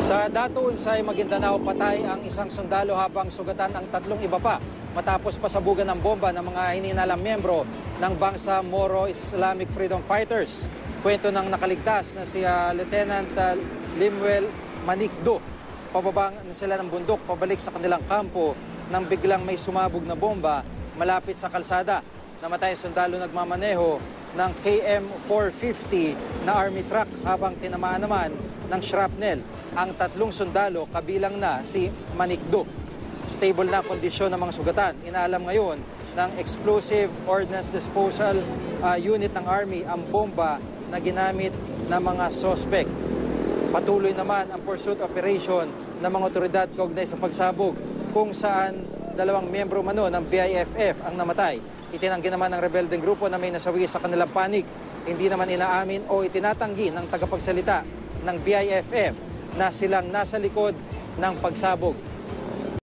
Sa Datuon sa Maguindanao, patay ang isang sundalo habang sugatan ang tatlong iba pa matapos pasabugan ng bomba ng mga hininalang miyembro ng bangsa Moro Islamic Freedom Fighters. Kwento ng nakaligtas na si Lieutenant Limuel Manikdo. Pababang na sila ng bundok pabalik sa kanilang kampo nang biglang may sumabog na bomba malapit sa kalsada. Namatay ang sundalo nagmamaneho ng KM-450 na army truck habang tinamaan naman ng shrapnel ang tatlong sundalo kabilang na si Manikdo. Stable na kondisyon ng mga sugatan. Inaalam ngayon ng Explosive Ordnance Disposal Unit ng Army ang bomba na ginamit ng mga suspect. Patuloy naman ang pursuit operation ng mga otoridad kaugnay sa pagsabog kung saan dalawang miyembro mano ng BIFF ang namatay. Itinanggi naman ng rebeldeng grupo na may nasawi sa kanilang panig. Hindi naman inaamin o itinatanggi ng tagapagsalita ng BIFF na silang nasa likod ng pagsabog.